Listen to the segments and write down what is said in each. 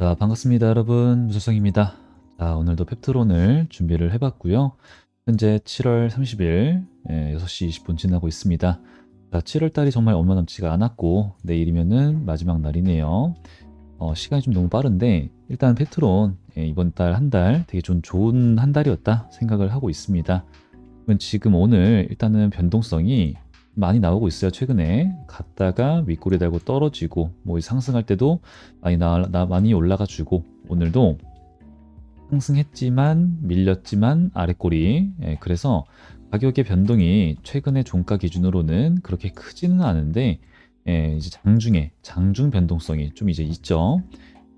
자, 반갑습니다, 여러분. 무소성입니다. 자, 오늘도 펩트론을 준비를 해봤고요. 현재 7월 30일 6시 20분 지나고 있습니다. 자, 7월 달이 정말 얼마 남지가 않았고 내일이면은 마지막 날이네요. 시간이 좀 너무 빠른데 일단 펩트론 이번 달 한 달 되게 좀 좋은 한 달이었다 생각을 하고 있습니다. 그러면 지금 오늘 일단은 변동성이 많이 나오고 있어요. 최근에 갔다가 윗골이 달고 떨어지고 뭐 상승할 때도 많이 올라가 주고 오늘도 상승했지만 밀렸지만 아랫골이 그래서 가격의 변동이 최근의 종가 기준으로는 그렇게 크지는 않은데 이제 장중 변동성이 좀 이제 있죠.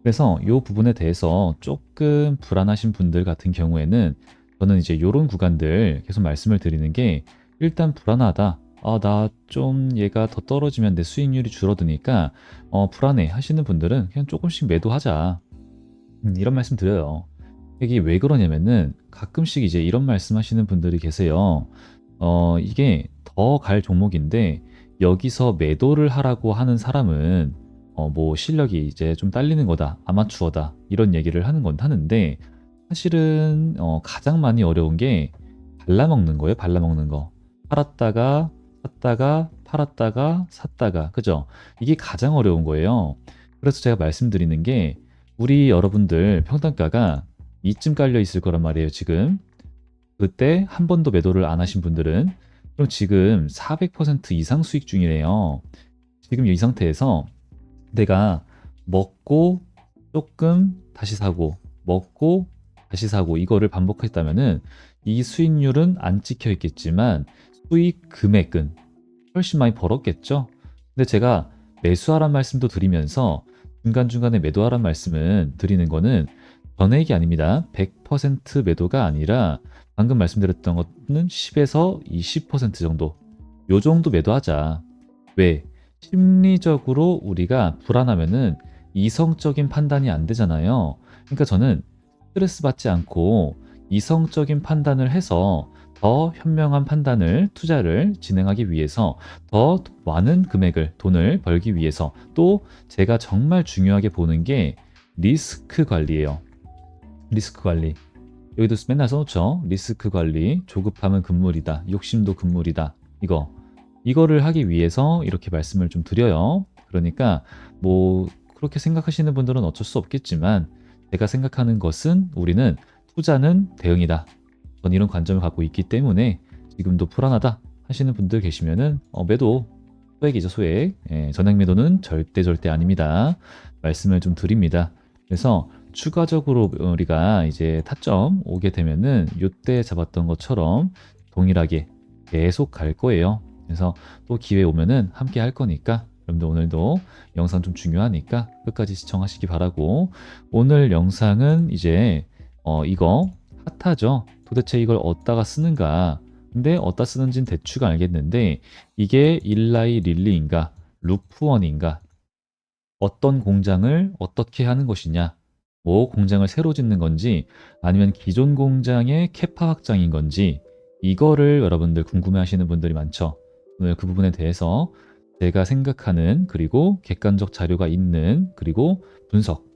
그래서 이 부분에 대해서 조금 불안하신 분들 같은 경우에는 저는 이제 요런 구간들 계속 말씀을 드리는 게 일단 불안하다. 나 좀 얘가 더 떨어지면 내 수익률이 줄어드니까 불안해 하시는 분들은 그냥 조금씩 매도하자. 이런 말씀 드려요. 이게 왜 그러냐면은 가끔씩 이제 이런 말씀 하시는 분들이 계세요. 이게 더 갈 종목인데 여기서 매도를 하라고 하는 사람은 뭐 실력이 이제 좀 딸리는 거다, 아마추어다 이런 얘기를 하는데 사실은 가장 많이 어려운 게 발라먹는 거예요. 발라먹는 거. 팔았다가 샀다가 팔았다가 샀다가 그죠? 이게 가장 어려운 거예요. 그래서 제가 말씀드리는 게 우리 여러분들 평단가가 이쯤 깔려 있을 거란 말이에요. 지금 그때 한 번도 매도를 안 하신 분들은 그럼 지금 400% 이상 수익 중이래요. 지금 이 상태에서 내가 먹고 조금 다시 사고 먹고 다시 사고 이거를 반복했다면은 이 수익률은 안 찍혀 있겠지만 수익 금액은 훨씬 많이 벌었겠죠. 근데 제가 매수하란 말씀도 드리면서 중간중간에 매도하란 말씀은 드리는 거는 전액이 아닙니다. 100% 매도가 아니라 방금 말씀드렸던 것은 10에서 20% 정도. 요 정도 매도하자. 왜? 심리적으로 우리가 불안하면은 이성적인 판단이 안 되잖아요. 그러니까 저는 스트레스 받지 않고 이성적인 판단을 해서 더 현명한 판단을 투자를 진행하기 위해서 더 많은 금액을 돈을 벌기 위해서 또 제가 정말 중요하게 보는 게 리스크 관리예요. 리스크 관리. 여기도 맨날 써놓죠. 리스크 관리. 조급함은 금물이다. 욕심도 금물이다. 이거를 하기 위해서 이렇게 말씀을 좀 드려요. 그러니까 뭐 그렇게 생각하시는 분들은 어쩔 수 없겠지만 제가 생각하는 것은 우리는 투자는 대응이다. 전 이런 관점을 갖고 있기 때문에 지금도 불안하다 하시는 분들 계시면은 매도 소액이죠, 소액. 전액 매도는 절대 아닙니다. 말씀을 좀 드립니다. 그래서 추가적으로 우리가 이제 타점 오게 되면은 요때 잡았던 것처럼 동일하게 계속 갈 거예요. 그래서 또 기회 오면은 함께 할 거니까 여러분들 오늘도 영상 좀 중요하니까 끝까지 시청하시기 바라고 오늘 영상은 이제 이거 핫하죠. 도대체 이걸 어디다가 쓰는가? 근데 어디다 쓰는지는 대충 알겠는데 이게 일라이 릴리인가? 루프원인가? 어떤 공장을 어떻게 하는 것이냐? 뭐 공장을 새로 짓는 건지 아니면 기존 공장의 캐파 확장인 건지 이거를 여러분들 궁금해 하시는 분들이 많죠. 오늘 그 부분에 대해서 제가 생각하는 그리고 객관적 자료가 있는 그리고 분석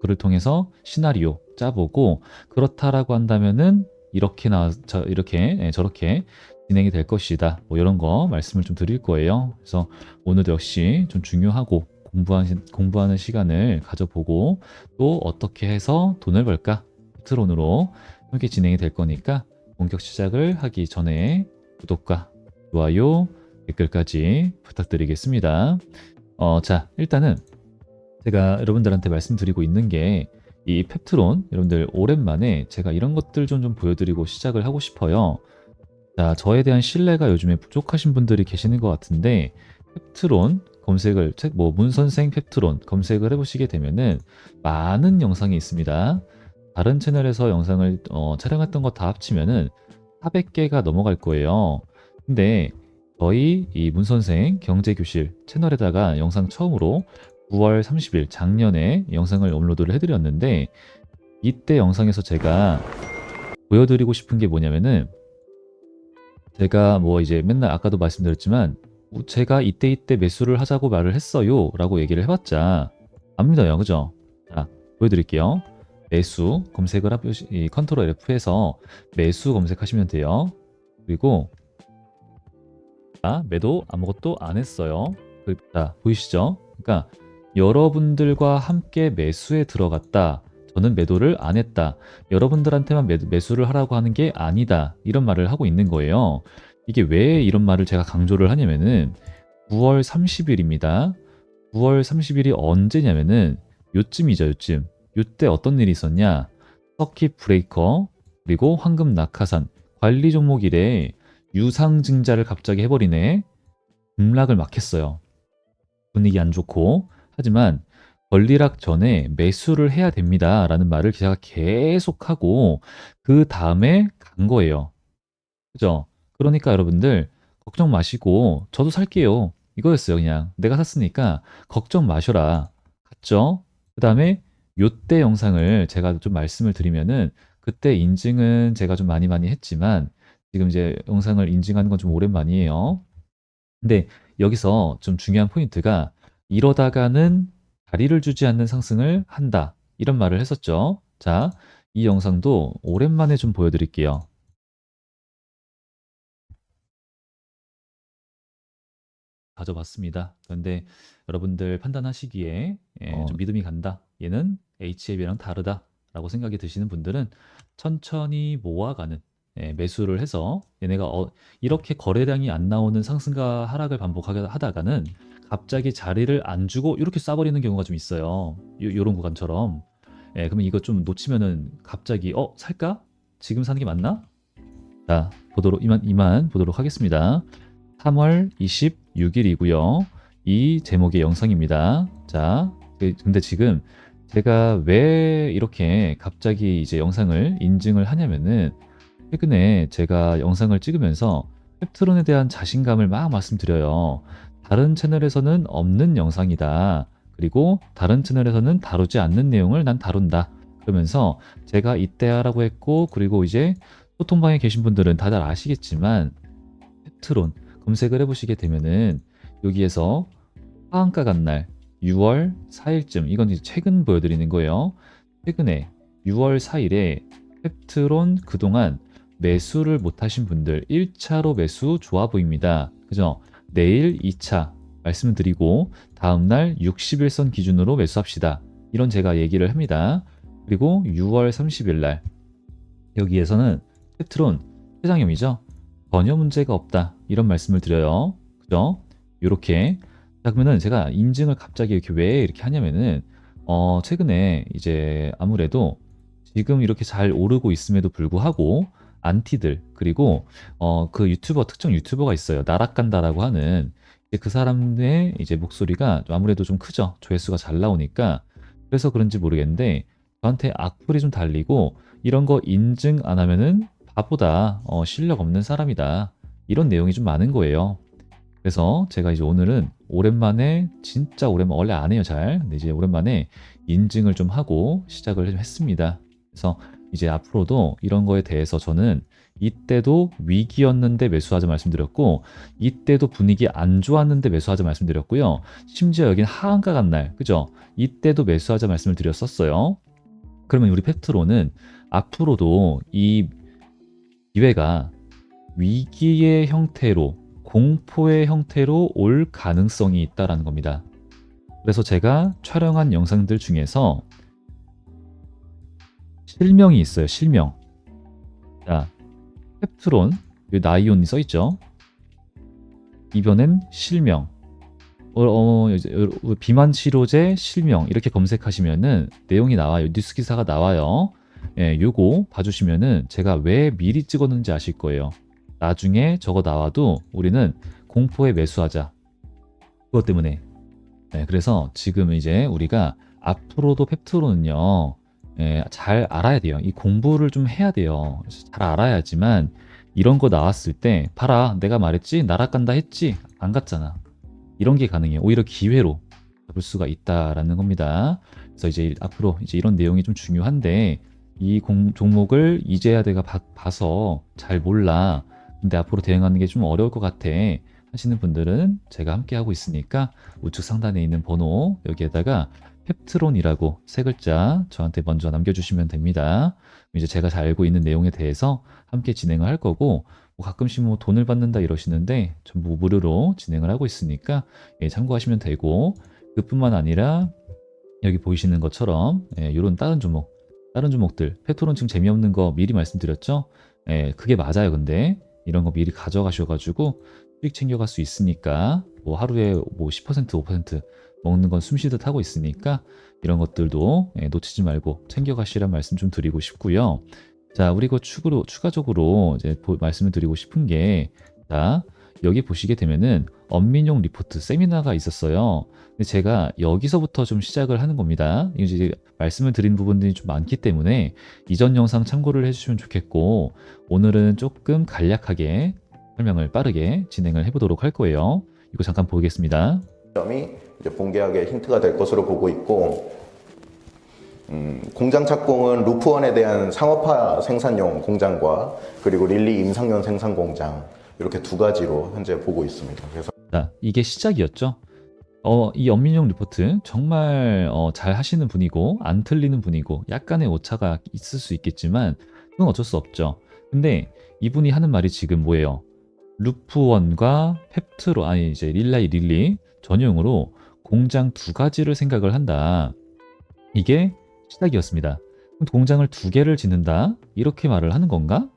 그를 통해서 시나리오 짜보고 그렇다라고 한다면은 이렇게 저렇게 진행이 될 것이다. 뭐 이런 거 말씀을 좀 드릴 거예요. 그래서 오늘도 역시 좀 중요하고 공부하는 시간을 가져보고 또 어떻게 해서 돈을 벌까? 트론으로 이렇게 진행이 될 거니까 본격 시작을 하기 전에 구독과 좋아요, 댓글까지 부탁드리겠습니다. 자, 일단은 제가 여러분들한테 말씀드리고 있는 게 이 펩트론 여러분들 오랜만에 제가 이런 것들 좀 보여드리고 시작을 하고 싶어요. 자, 저에 대한 신뢰가 요즘에 부족하신 분들이 계시는 것 같은데 펩트론 검색을 뭐 문선생 펩트론 검색을 해보시게 되면은 많은 영상이 있습니다. 다른 채널에서 영상을 촬영했던 거 다 합치면은 400개가 넘어갈 거예요. 근데 저희 이 문선생 경제교실 채널에다가 영상 처음으로 9월 30일 작년에 영상을 업로드를 해드렸는데 이때 영상에서 제가 보여드리고 싶은 게 뭐냐면은 제가 뭐 이제 맨날 아까도 말씀드렸지만 제가 이때 매수를 하자고 말을 했어요 라고 얘기를 해봤자 안 믿어요. 그죠? 자, 보여드릴게요. 매수 검색을 이 컨트롤 F에서 매수 검색하시면 돼요. 그리고 매도 아무것도 안 했어요. 자, 보이시죠? 그러니까 여러분들과 함께 매수에 들어갔다. 저는 매도를 안 했다. 여러분들한테만 매수를 하라고 하는 게 아니다. 이런 말을 하고 있는 거예요. 이게 왜 이런 말을 제가 강조를 하냐면은 9월 30일입니다. 9월 30일이 언제냐면은 요쯤이죠, 요쯤. 요때 어떤 일이 있었냐? 서킷 브레이커, 그리고 황금 낙하산, 관리 종목 일에 유상증자를 갑자기 해버리네. 급락을 막 했어요. 분위기 안 좋고. 하지만 권리락 전에 매수를 해야 됩니다. 라는 말을 기자가 계속하고 그 다음에 간 거예요. 그죠? 그러니까 여러분들 걱정 마시고 저도 살게요. 이거였어요. 그냥 내가 샀으니까 걱정 마셔라. 갔죠? 그 다음에 요때 영상을 제가 좀 말씀을 드리면은 그때 인증은 제가 좀 많이 했지만 지금 이제 영상을 인증하는 건 좀 오랜만이에요. 근데 여기서 좀 중요한 포인트가 이러다가는 자리를 주지 않는 상승을 한다. 이런 말을 했었죠. 자, 이 영상도 오랜만에 좀 보여드릴게요. 가져봤습니다. 그런데 여러분들 판단하시기에 좀 믿음이 간다. 얘는 HLB랑 다르다. 라고 생각이 드시는 분들은 천천히 모아가는 매수를 해서 얘네가 이렇게 거래량이 안 나오는 상승과 하락을 반복하게 하다가는 갑자기 자리를 안 주고 이렇게 쏴버리는 경우가 좀 있어요. 요런 구간처럼. 그러면 이거 좀 놓치면은 갑자기 살까? 지금 사는 게 맞나? 자, 이만 보도록 하겠습니다. 3월 26일이고요. 이 제목의 영상입니다. 자, 근데 지금 제가 왜 이렇게 갑자기 이제 영상을 인증을 하냐면은 최근에 제가 영상을 찍으면서 펩트론에 대한 자신감을 막 말씀드려요. 다른 채널에서는 없는 영상이다. 그리고 다른 채널에서는 다루지 않는 내용을 난 다룬다. 그러면서 제가 이때 하라고 했고, 그리고 이제 소통방에 계신 분들은 다들 아시겠지만 펩트론 검색을 해보시게 되면은 여기에서 하한가 간 날 6월 4일쯤 이건 이제 최근 보여드리는 거예요. 최근에 6월 4일에 펩트론 그동안 매수를 못하신 분들 1차로 매수 좋아 보입니다. 그죠? 내일 2차 말씀드리고 다음날 60일선 기준으로 매수합시다. 이런 제가 얘기를 합니다. 그리고 6월 30일 날 여기에서는 펩트론 회장염이죠. 전혀 문제가 없다. 이런 말씀을 드려요. 그죠? 요렇게. 자, 그러면은 제가 인증을 갑자기 이렇게 왜 이렇게 하냐면은, 최근에 이제 아무래도 지금 이렇게 잘 오르고 있음에도 불구하고, 안티들, 그리고, 그 특정 유튜버가 있어요. 나락간다라고 하는, 이제 그 사람의 이제 목소리가 아무래도 좀 크죠. 조회수가 잘 나오니까. 그래서 그런지 모르겠는데, 저한테 악플이 좀 달리고, 이런 거 인증 안 하면은 바보다, 실력 없는 사람이다. 이런 내용이 좀 많은 거예요. 그래서 제가 이제 오늘은 오랜만에, 진짜 오랜만에, 원래 안 해요, 잘. 근데 이제 오랜만에 인증을 좀 하고 시작을 좀 했습니다. 그래서 이제 앞으로도 이런 거에 대해서 저는 이때도 위기였는데 매수하자 말씀드렸고, 이때도 분위기 안 좋았는데 매수하자 말씀드렸고요. 심지어 여긴 하한가 간 날, 그죠? 이때도 매수하자 말씀을 드렸었어요. 그러면 우리 팩트로는 앞으로도 이 기회가 위기의 형태로, 공포의 형태로 올 가능성이 있다라는 겁니다. 그래서 제가 촬영한 영상들 중에서 실명이 있어요. 실명. 자, 펩트론, 여기 나이온이 써있죠. 이번엔 실명. 비만 치료제 실명 이렇게 검색하시면은 내용이 나와요. 뉴스 기사가 나와요. 요거 봐주시면은 제가 왜 미리 찍었는지 아실 거예요. 나중에 저거 나와도 우리는 공포에 매수하자. 그것 때문에. 그래서 지금 이제 우리가 앞으로도 펩트론은요, 잘 알아야 돼요. 이 공부를 좀 해야 돼요. 잘 알아야지만 이런 거 나왔을 때, 봐라, 내가 말했지? 날아간다 했지? 안 갔잖아. 이런 게 가능해요. 오히려 기회로 잡을 수가 있다라는 겁니다. 그래서 이제 앞으로 이제 이런 내용이 좀 중요한데 이 종목을 이제야 내가 봐서 잘 몰라. 근데 앞으로 대응하는 게 좀 어려울 것 같아 하시는 분들은 제가 함께 하고 있으니까 우측 상단에 있는 번호 여기에다가 펩트론이라고 세 글자 저한테 먼저 남겨주시면 됩니다. 이제 제가 잘 알고 있는 내용에 대해서 함께 진행을 할 거고 뭐 가끔씩 뭐 돈을 받는다 이러시는데 전부 무료로 진행을 하고 있으니까 예, 참고하시면 되고 그뿐만 아니라 여기 보이시는 것처럼 예, 이런 다른 종목들 펩토론 지금 재미없는 거 미리 말씀드렸죠? 예, 그게 맞아요. 근데 이런 거 미리 가져가셔가지고 수익 챙겨갈 수 있으니까 뭐 하루에 뭐 10% 5% 먹는 건 숨쉬듯 하고 있으니까 이런 것들도 예, 놓치지 말고 챙겨가시란 말씀 좀 드리고 싶고요. 자, 우리 그 추가적으로 이제 말씀을 드리고 싶은 게, 자, 여기 보시게 되면은 엄민용 리포트 세미나가 있었어요. 근데 제가 여기서부터 좀 시작을 하는 겁니다. 이제 말씀을 드린 부분들이 좀 많기 때문에 이전 영상 참고를 해주시면 좋겠고, 오늘은 조금 간략하게 설명을 빠르게 진행을 해보도록 할 거예요. 이거 잠깐 보겠습니다. 점이 이제 본계약의 힌트가 될 것으로 보고 있고, 공장 착공은 루프원에 대한 상업화 생산용 공장과 그리고 릴리 임상용 생산 공장 이렇게 두 가지로 현재 보고 있습니다. 그래서 자, 이게 시작이었죠. 이 연민용 리포트 정말 잘 하시는 분이고 안 틀리는 분이고 약간의 오차가 있을 수 있겠지만 그건 어쩔 수 없죠. 근데 이분이 하는 말이 지금 뭐예요? 루프원과 펩트로 아니 이제 릴리 전용으로 공장 두 가지를 생각을 한다. 이게 시작이었습니다. 그럼 공장을 두 개를 짓는다? 이렇게 말을 하는 건가?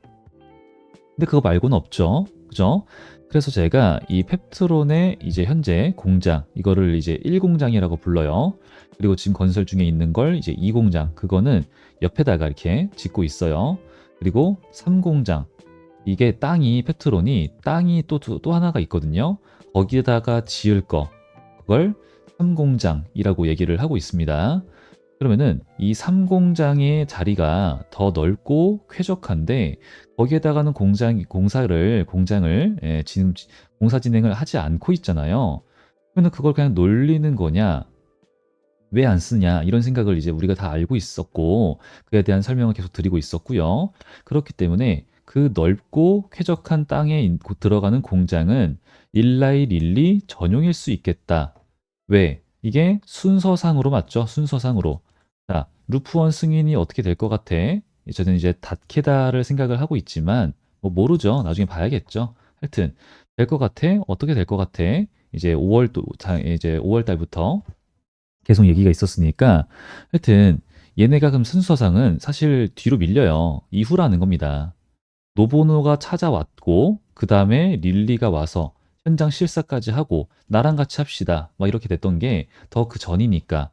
근데 그거 말고는 없죠. 그죠? 그래서 제가 이 펩트론의 이제 현재 공장, 이거를 이제 1공장이라고 불러요. 그리고 지금 건설 중에 있는 걸 이제 2공장, 그거는 옆에다가 이렇게 짓고 있어요. 그리고 3공장, 이게 펩트론이 땅이 또 하나가 있거든요. 거기에다가 지을 거, 그걸 3공장이라고 얘기를 하고 있습니다. 그러면은 이 3공장의 자리가 더 넓고 쾌적한데 거기에다가는 공장을 지금 공사 진행을 하지 않고 있잖아요. 그러면 그걸 그냥 놀리는 거냐? 왜 안 쓰냐? 이런 생각을 이제 우리가 다 알고 있었고 그에 대한 설명을 계속 드리고 있었고요. 그렇기 때문에 그 넓고 쾌적한 땅에 들어가는 공장은 일라이 릴리 전용일 수 있겠다. 왜? 이게 순서상으로 맞죠? 순서상으로. 자, 루프원 승인이 어떻게 될 것 같아? 저는 이제 닷케다를 생각을 하고 있지만 뭐 모르죠. 나중에 봐야겠죠. 하여튼 될 것 같아? 어떻게 될 것 같아? 이제 5월 달부터 계속 얘기가 있었으니까 하여튼 얘네가 그럼 순서상은 사실 뒤로 밀려요. 이후라는 겁니다. 노보노가 찾아왔고 그 다음에 릴리가 와서 현장 실사까지 하고 나랑 같이 합시다. 막 이렇게 됐던 게 더 그 전이니까.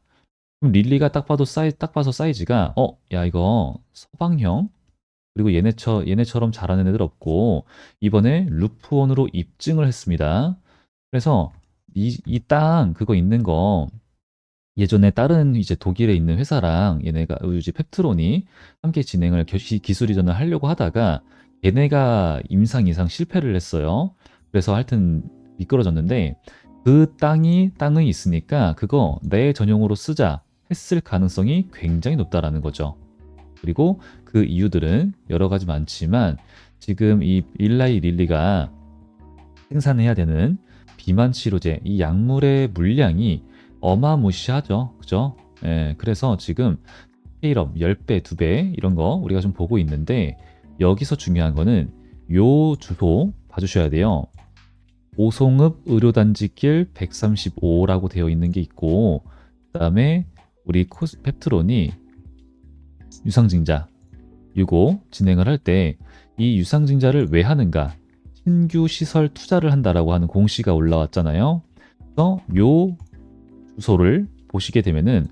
그럼 릴리가 딱 봐서 사이즈가 야 이거 서방형 그리고 얘네처럼 잘하는 애들 없고 이번에 루프원으로 입증을 했습니다. 그래서 이 땅 그거 있는 거 예전에 다른 이제 독일에 있는 회사랑 얘네가 이제 펩트론이 함께 진행을 기술 이전을 하려고 하다가 얘네가 임상 이상 실패를 했어요. 그래서 하여튼 미끄러졌는데 그 땅이 있으니까 그거 내 전용으로 쓰자 했을 가능성이 굉장히 높다라는 거죠. 그리고 그 이유들은 여러 가지 많지만 지금 이 일라이 릴리가 생산해야 되는 비만 치료제 이 약물의 물량이 어마무시하죠. 그죠? 예, 그래서 지금 스케일업 10배, 2배 이런 거 우리가 좀 보고 있는데 여기서 중요한 거는 요 주소 봐주셔야 돼요. 오송읍 의료단지길 135라고 되어 있는 게 있고 그 다음에 우리 펩트론이 유상증자 이거 진행을 할 때 이 유상증자를 왜 하는가 신규 시설 투자를 한다라고 하는 공시가 올라왔잖아요. 그래서 요 주소를 보시게 되면은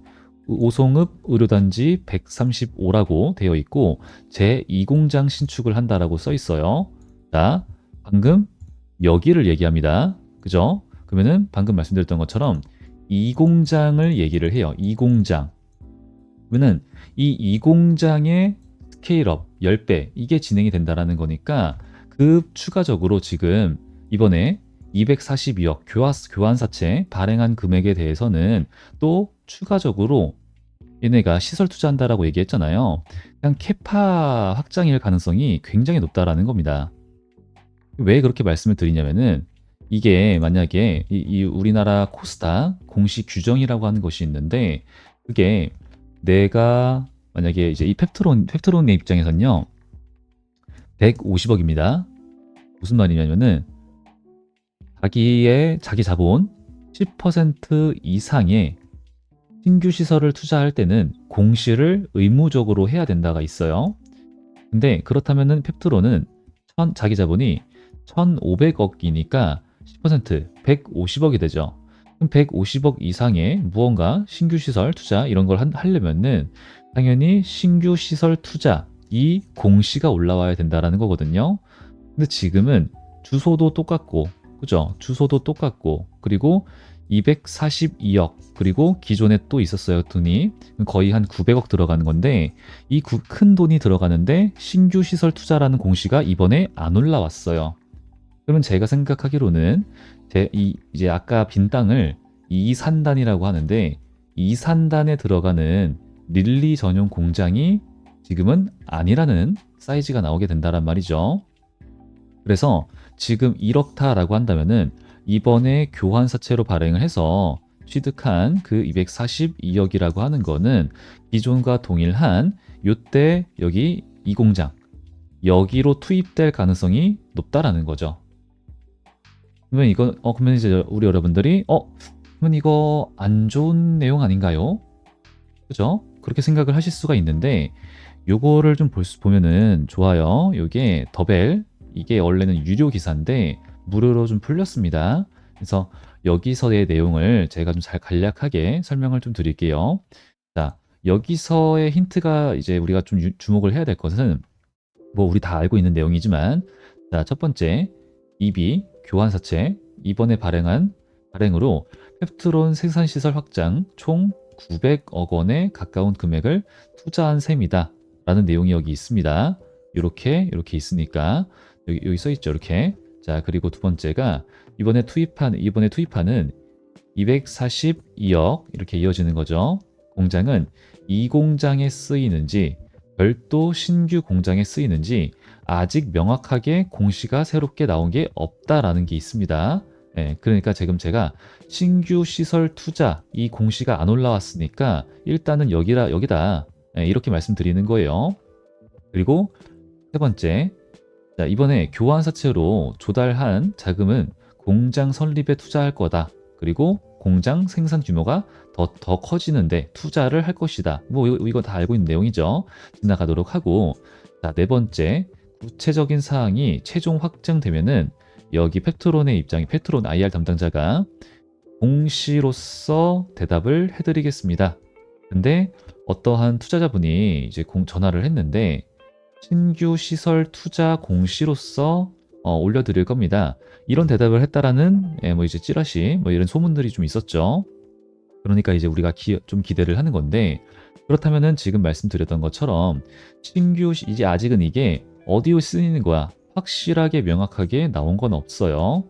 오송읍 의료단지 135라고 되어 있고 제2공장 신축을 한다라고 써 있어요. 자, 방금 여기를 얘기합니다. 그죠? 그러면은 방금 말씀드렸던 것처럼 2공장을 얘기를 해요. 2공장. 그러면은 이 2공장의 스케일업 10배 이게 진행이 된다라는 거니까 그 추가적으로 지금 이번에 242억 교환사채 발행한 금액에 대해서는 또 추가적으로 얘네가 시설 투자한다라고 얘기했잖아요. 그냥 캐파 확장일 가능성이 굉장히 높다라는 겁니다. 왜 그렇게 말씀을 드리냐면은 이게 만약에 이 우리나라 코스닥 공시 규정이라고 하는 것이 있는데 그게 내가 만약에 이제 이 펩트론의 입장에서는요 150억입니다. 무슨 말이냐면은 자기 자본 10% 이상의 신규 시설을 투자할 때는 공시를 의무적으로 해야 된다가 있어요. 근데 그렇다면은 펩트론은 자기 자본이 1,500억이니까 10% 150억이 되죠. 그럼 150억 이상의 무언가 신규 시설 투자 이런 걸 하려면은 당연히 신규 시설 투자 이 공시가 올라와야 된다라는 거거든요. 근데 지금은 주소도 똑같고, 그죠? 주소도 똑같고, 그리고 242억, 그리고 기존에 또 있었어요, 돈이. 거의 한 900억 들어가는 건데, 이 큰 돈이 들어가는데, 신규 시설 투자라는 공시가 이번에 안 올라왔어요. 그러면 제가 생각하기로는, 이제 아까 빈 땅을 이산단이라고 하는데, 이산단에 들어가는 릴리 전용 공장이 지금은 아니라는 사이즈가 나오게 된다란 말이죠. 그래서 지금 1억타라고 한다면은 이번에 교환사채로 발행을 해서 취득한 그 242억이라고 하는 거는 기존과 동일한 요때 여기 이 공장 여기로 투입될 가능성이 높다라는 거죠. 그러면 그러면 이제 우리 여러분들이 그러면 이거 안 좋은 내용 아닌가요? 그죠? 그렇게 생각을 하실 수가 있는데 요거를 좀 보면은 좋아요. 요게 더벨 이게 원래는 유료 기사인데 무료로 좀 풀렸습니다. 그래서 여기서의 내용을 제가 좀 잘 간략하게 설명을 좀 드릴게요. 자, 여기서의 힌트가 이제 우리가 좀 주목을 해야 될 것은 뭐 우리 다 알고 있는 내용이지만 자, 첫 번째 EB 교환사채 이번에 발행으로 펩트론 생산시설 확장 총 900억 원에 가까운 금액을 투자한 셈이다 라는 내용이 여기 있습니다. 이렇게 있으니까 여기 써 있죠. 이렇게. 자, 그리고 두 번째가 이번에 투입하는 242억 이렇게 이어지는 거죠. 공장은 이 공장에 쓰이는지 별도 신규 공장에 쓰이는지 아직 명확하게 공시가 새롭게 나온 게 없다라는 게 있습니다. 그러니까 지금 제가 신규 시설 투자 이 공시가 안 올라왔으니까 일단은 여기다 이렇게 말씀드리는 거예요. 그리고 세 번째, 자, 이번에 교환사채로 조달한 자금은 공장 설립에 투자할 거다. 그리고 공장 생산 규모가 더 커지는데 투자를 할 것이다. 뭐 이거 다 알고 있는 내용이죠. 지나가도록 하고, 자, 네 번째, 구체적인 사항이 최종 확정되면은 여기 페트론 IR 담당자가 공시로서 대답을 해드리겠습니다. 근데 어떠한 투자자분이 이제 전화를 했는데 신규 시설 투자 공시로서 올려드릴 겁니다. 이런 대답을 했다라는 뭐 이제 찌라시 뭐 이런 소문들이 좀 있었죠. 그러니까 이제 우리가 좀 기대를 하는 건데 그렇다면은 지금 말씀드렸던 것처럼 이제 아직은 이게 어디에 쓰이는 거야 확실하게 명확하게 나온 건 없어요.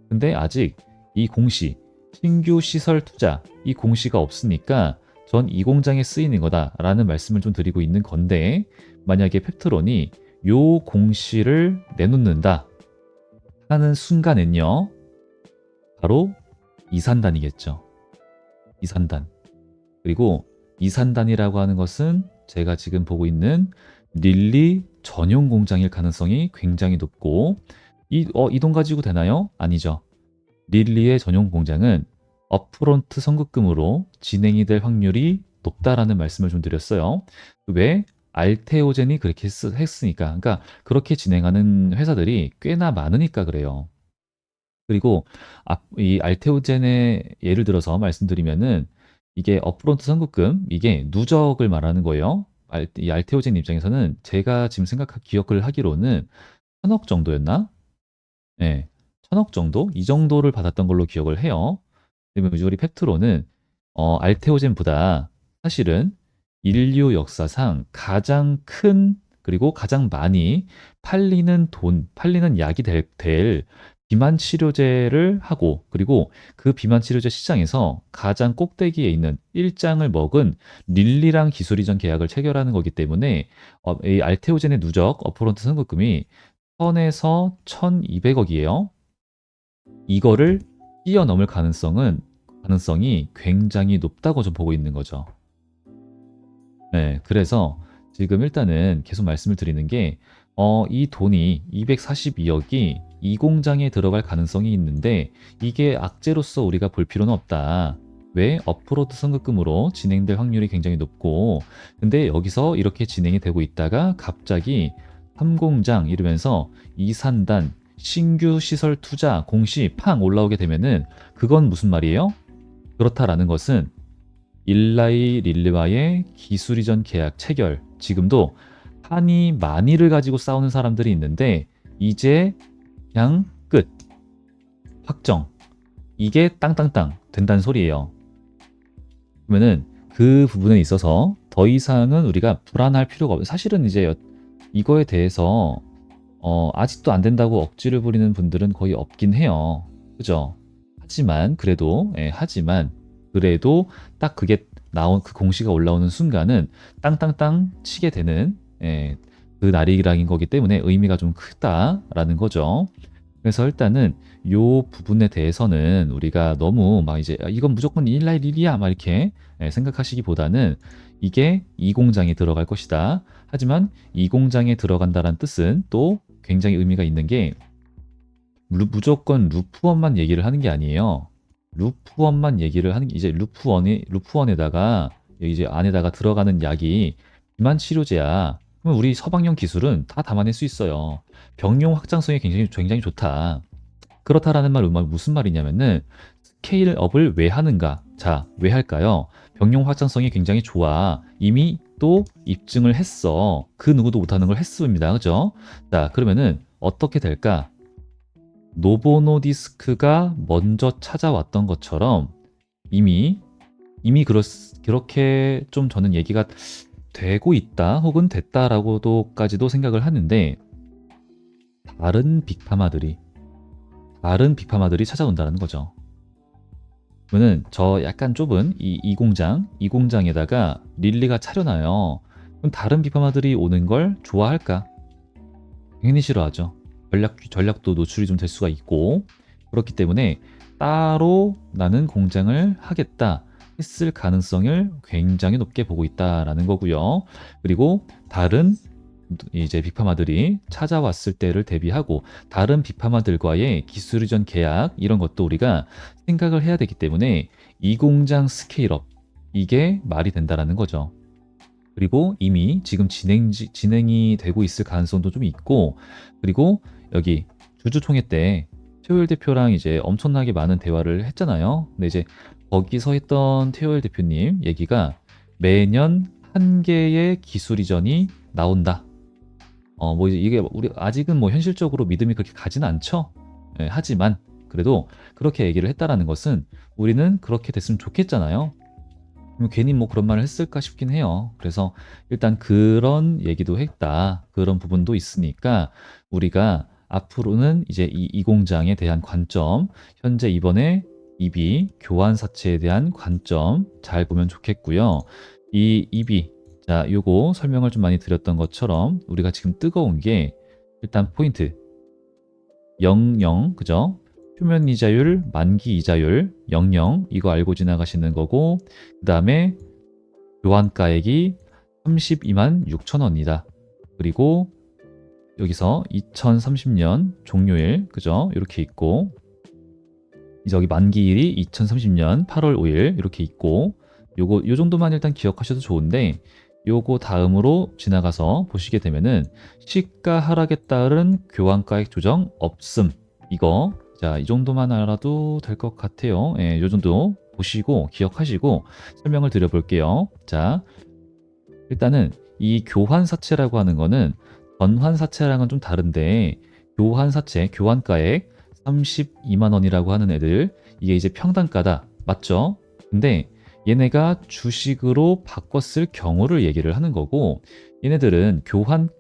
근데 아직 이 공시 신규 시설 투자 이 공시가 없으니까 전 이 공장에 쓰이는 거다라는 말씀을 좀 드리고 있는 건데 만약에 펩트론이 요 공시를 내놓는다 하는 순간엔요 바로 이산단이겠죠. 이산단. 그리고 이산단이라고 하는 것은 제가 지금 보고 있는 릴리 전용 공장일 가능성이 굉장히 높고 이 돈 가지고 되나요? 아니죠. 릴리의 전용 공장은 업프론트 선급금으로 진행이 될 확률이 높다라는 말씀을 좀 드렸어요. 왜? 알테오젠이 그렇게 했으니까. 그러니까 그렇게 진행하는 회사들이 꽤나 많으니까 그래요. 그리고 이 알테오젠의 예를 들어서 말씀드리면은 이게 업프론트 선급금 이게 누적을 말하는 거예요. 이 알테오젠 입장에서는 제가 지금 기억을 하기로는 1,000억 정도였나? 네, 1,000억 정도? 이 정도를 받았던 걸로 기억을 해요. 그러면 우리 펩트론은 알테오젠보다 사실은 인류 역사상 가장 큰 그리고 가장 많이 팔리는 약이 될 비만 치료제를 하고 그리고 그 비만 치료제 시장에서 가장 꼭대기에 있는 일장을 먹은 릴리랑 기술 이전 계약을 체결하는 거기 때문에 이 알테오젠의 누적 업프론트 선급금이 1,000에서 1,200억이에요. 이거를 뛰어넘을 가능성이 굉장히 높다고 좀 보고 있는 거죠. 네, 그래서 지금 일단은 계속 말씀을 드리는 게, 이 돈이 242억이 이 공장에 들어갈 가능성이 있는데, 이게 악재로서 우리가 볼 필요는 없다. 왜? 업프로드 선급금으로 진행될 확률이 굉장히 높고, 근데 여기서 이렇게 진행이 되고 있다가 갑자기 3공장 이러면서 이산단, 신규 시설 투자, 공시 팡 올라오게 되면은, 그건 무슨 말이에요? 그렇다라는 것은 일라이 릴리와의 기술 이전 계약 체결. 지금도 한이 만이를 가지고 싸우는 사람들이 있는데 이제 그냥 끝. 확정. 이게 땅땅땅 된다는 소리예요. 그러면은 그 부분에 있어서 더 이상은 우리가 불안할 필요가 없어요. 사실은 이제 이거에 대해서 아직도 안 된다고 억지를 부리는 분들은 거의 없긴 해요. 그죠? 하지만 그래도 딱 그게 그 공시가 올라오는 순간은 땅땅땅 치게 되는 그 날이라는 거기 때문에 의미가 좀 크다라는 거죠. 그래서 일단은 요 부분에 대해서는 우리가 너무 막 이제 이건 무조건 1날 1이야 막 이렇게 생각하시기보다는 이게 이 공장에 들어갈 것이다. 하지만 이 공장에 들어간다는 뜻은 또 굉장히 의미가 있는 게 무조건 루프원만 얘기를 하는 게 아니에요. 루프원만 얘기를 하는 게 이제 루프원에다가 이제 안에다가 들어가는 약이 비만 치료제야. 그러면 우리 서방용 기술은 다 담아낼 수 있어요. 병용 확장성이 굉장히 좋다. 그렇다라는 말은 무슨 말이냐면은 스케일업을 왜 하는가? 자, 왜 할까요? 병용 확장성이 굉장히 좋아. 이미 또 입증을 했어. 그 누구도 못하는 걸 했습니다. 그죠? 자, 그러면은 어떻게 될까? 노보노디스크가 먼저 찾아왔던 것처럼 이미 그렇게 좀 저는 얘기가 되고 있다 혹은 됐다라고도까지도 생각을 하는데 다른 빅파마들이 찾아온다는 거죠. 그러면은 저 약간 좁은 이 공장에다가 릴리가 차려놔요. 그럼 다른 빅파마들이 오는 걸 좋아할까? 당연히 싫어하죠. 전략도 노출이 좀 될 수가 있고 그렇기 때문에 따로 나는 공장을 하겠다 했을 가능성을 굉장히 높게 보고 있다라는 거고요. 그리고 다른 이제 빅파마들이 찾아왔을 때를 대비하고 다른 빅파마들과의 기술 이전 계약 이런 것도 우리가 생각을 해야 되기 때문에 이 공장 스케일업 이게 말이 된다라는 거죠. 그리고 이미 지금 진행이 되고 있을 가능성도 좀 있고 그리고 여기 주주총회 때 태호일 대표랑 이제 엄청나게 많은 대화를 했잖아요. 근데 이제 거기서 했던 태호일 대표님 얘기가 매년 한 개의 기술 이전이 나온다. 뭐 이게 우리 아직은 뭐 현실적으로 믿음이 그렇게 가진 않죠. 하지만 그래도 그렇게 얘기를 했다라는 것은 우리는 그렇게 됐으면 좋겠잖아요. 괜히 뭐 그런 말을 했을까 싶긴 해요. 그래서 일단 그런 얘기도 했다. 그런 부분도 있으니까 우리가 앞으로는 이제 이 공장에 대한 관점, 현재 이번에 EB 교환 사채에 대한 관점 잘 보면 좋겠고요. 이 EB, 자, 요거 설명을 좀 많이 드렸던 것처럼 우리가 지금 뜨거운 게 일단 포인트 00, 그죠? 표면 이자율, 만기 이자율 00 이거 알고 지나가시는 거고 그 다음에 교환가액이 32만 6천 원이다. 그리고 여기서 2030년 종료일 그죠? 이렇게 있고 이제 여기 만기일이 2030년 8월 5일 이렇게 있고 요 정도만 일단 기억하셔도 좋은데 요거 다음으로 지나가서 보시게 되면은 시가 하락에 따른 교환가액 조정 없음 이거 자, 이 정도만 알아도 될 것 같아요. 예, 요 정도 보시고 기억하시고 설명을 드려볼게요. 자, 일단은 이 교환사채라고 하는 거는 전환사채랑은 좀 다른데 교환사채, 교환가액 32만 원이라고 하는 애들 이게 이제 평단가다. 맞죠? 근데 얘네가 주식으로 바꿨을 경우를 얘기를 하는 거고 얘네들은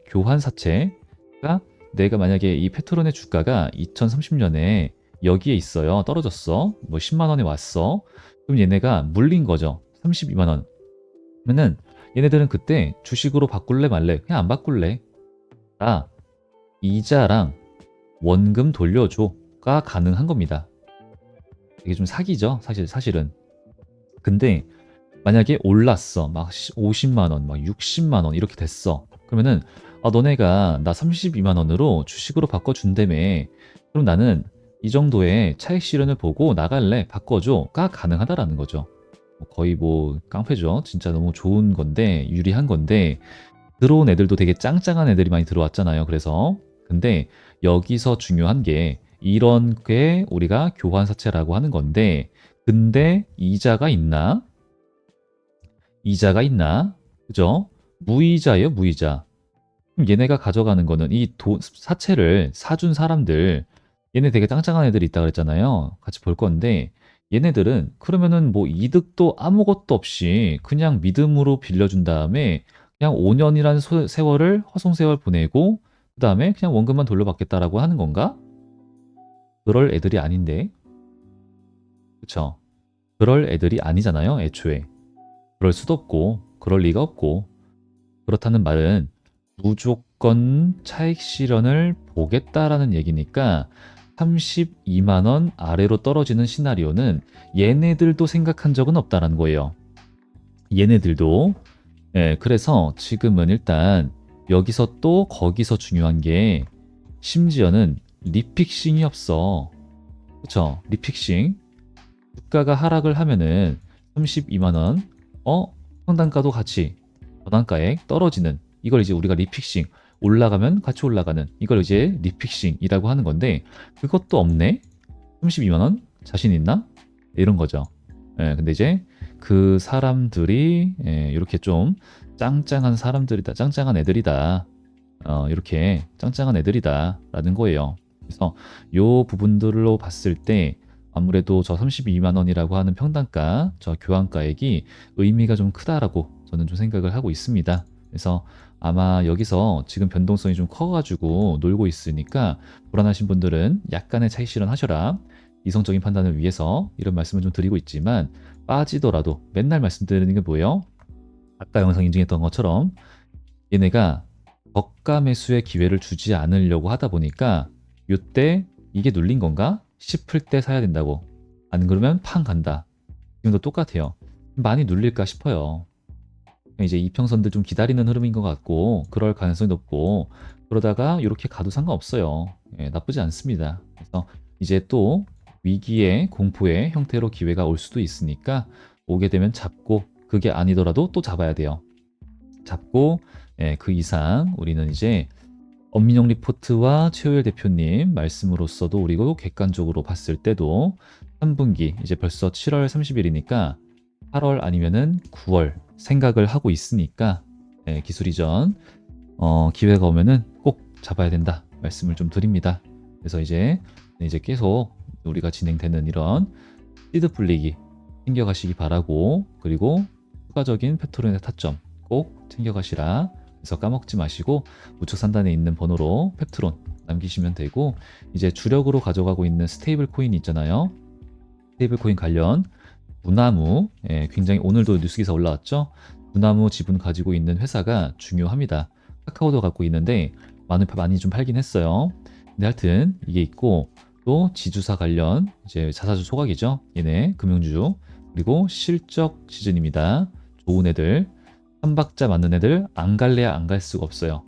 교환사채가 내가 만약에 이 페트론의 주가가 2030년에 여기에 있어요. 떨어졌어. 뭐 10만 원에 왔어. 그럼 얘네가 물린 거죠. 32만 원. 그러면은 얘네들은 그때 주식으로 바꿀래 말래? 그냥 안 바꿀래. 이자랑 원금 돌려줘가 가능한 겁니다. 이게 좀 사기죠, 사실은. 근데 만약에 올랐어. 막 50만 원, 막 60만 원 이렇게 됐어. 그러면은 너네가 나 32만 원으로 주식으로 바꿔준다며. 그럼 나는 이 정도의 차익 실현을 보고 나갈래. 바꿔줘가 가능하다라는 거죠. 거의 뭐 깡패죠. 진짜 너무 좋은 건데, 유리한 건데, 들어온 애들도 되게 짱짱한 애들이 많이 들어왔잖아요. 그래서 근데 여기서 중요한 게 이런 게 우리가 교환사채라고 하는 건데, 근데 이자가 있나? 이자가 있나? 그죠? 무이자예요, 무이자. 그럼 얘네가 가져가는 거는 사채를 사준 사람들, 얘네 되게 짱짱한 애들이 있다 그랬잖아요. 같이 볼 건데, 얘네들은 그러면은 뭐 이득도 아무것도 없이 그냥 믿음으로 빌려준 다음에 그냥 5년이라는 세월을 허송세월 보내고 그 다음에 그냥 원금만 돌려받겠다라고 하는 건가? 그럴 애들이 아닌데. 그쵸? 그럴 애들이 아니잖아요, 애초에. 그럴 수도 없고, 그럴 리가 없고, 그렇다는 말은 무조건 차익 실현을 보겠다라는 얘기니까 32만 원 아래로 떨어지는 시나리오는 얘네들도 생각한 적은 없다라는 거예요. 얘네들도. 예, 그래서 지금은 일단 여기서 또 거기서 중요한 게 심지어는 리픽싱이 없어. 그쵸? 리픽싱. 주가가 하락을 하면은 32만 원, 평단가도 같이 전환가액 떨어지는 이걸 이제 우리가 리픽싱, 올라가면 같이 올라가는 이걸 이제 리픽싱이라고 하는 건데, 그것도 없네. 32만 원 자신 있나? 이런 거죠. 예, 근데 이제 그 사람들이 이렇게 좀 짱짱한 사람들이다, 짱짱한 애들이다, 이렇게 짱짱한 애들이다라는 거예요. 그래서 요 부분들로 봤을 때 아무래도 저 32만 원이라고 하는 평단가, 저 교환가액이 의미가 좀 크다라고 저는 좀 생각을 하고 있습니다. 그래서 아마 여기서 지금 변동성이 좀 커가지고 놀고 있으니까 불안하신 분들은 약간의 차익 실현하셔라. 이성적인 판단을 위해서 이런 말씀을 좀 드리고 있지만, 빠지더라도 맨날 말씀드리는 게 뭐예요? 아까 영상 인증했던 것처럼 얘네가 저가 매수의 기회를 주지 않으려고 하다 보니까 이때 이게 눌린 건가 싶을 때 사야 된다고. 안 그러면 팡 간다. 지금도 똑같아요. 많이 눌릴까 싶어요. 이제 이평선들 좀 기다리는 흐름인 것 같고, 그럴 가능성이 높고, 그러다가 이렇게 가도 상관없어요. 예, 나쁘지 않습니다. 그래서 이제 또 위기의 공포의 형태로 기회가 올 수도 있으니까 오게 되면 잡고, 그게 아니더라도 또 잡아야 돼요. 잡고, 그 이상 우리는 이제 엄민영 리포트와 최호일 대표님 말씀으로서도, 그리고 객관적으로 봤을 때도 3분기 이제 벌써 7월 30일이니까 8월 아니면은 9월 생각을 하고 있으니까, 기술 이전 기회가 오면은 꼭 잡아야 된다 말씀을 좀 드립니다. 그래서 이제 계속 우리가 진행되는 이런 시드 불리기 챙겨가시기 바라고, 그리고 추가적인 페트론의 타점 꼭 챙겨가시라. 그래서 까먹지 마시고 우측 상단에 있는 번호로 펩트론 남기시면 되고, 이제 주력으로 가져가고 있는 스테이블 코인 있잖아요. 스테이블 코인 관련 두나무, 굉장히 오늘도 뉴스기사 올라왔죠. 두나무 지분 가지고 있는 회사가 중요합니다. 카카오도 갖고 있는데 많이 좀 팔긴 했어요. 근데 하여튼 이게 있고, 또 지주사 관련 이제 자사주 소각이죠. 얘네 금융주, 그리고 실적 시즌입니다. 좋은 애들, 3박자 맞는 애들 안 갈래야 안 갈 수가 없어요.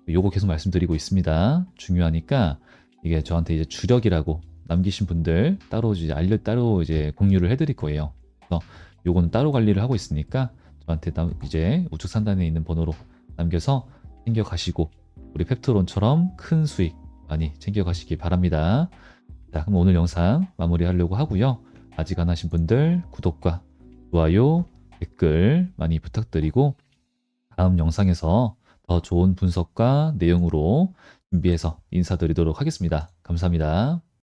요거 계속 말씀드리고 있습니다. 중요하니까 이게 저한테 이제 주력이라고 남기신 분들 따로 이제 공유를 해드릴 거예요. 그래서 요거는 따로 관리를 하고 있으니까 저한테 이제 우측 상단에 있는 번호로 남겨서 챙겨가시고, 우리 펩트론처럼 큰 수익 많이 챙겨가시기 바랍니다. 자, 그럼 오늘 영상 마무리하려고 하고요. 아직 안 하신 분들 구독과 좋아요, 댓글 많이 부탁드리고, 다음 영상에서 더 좋은 분석과 내용으로 준비해서 인사드리도록 하겠습니다. 감사합니다.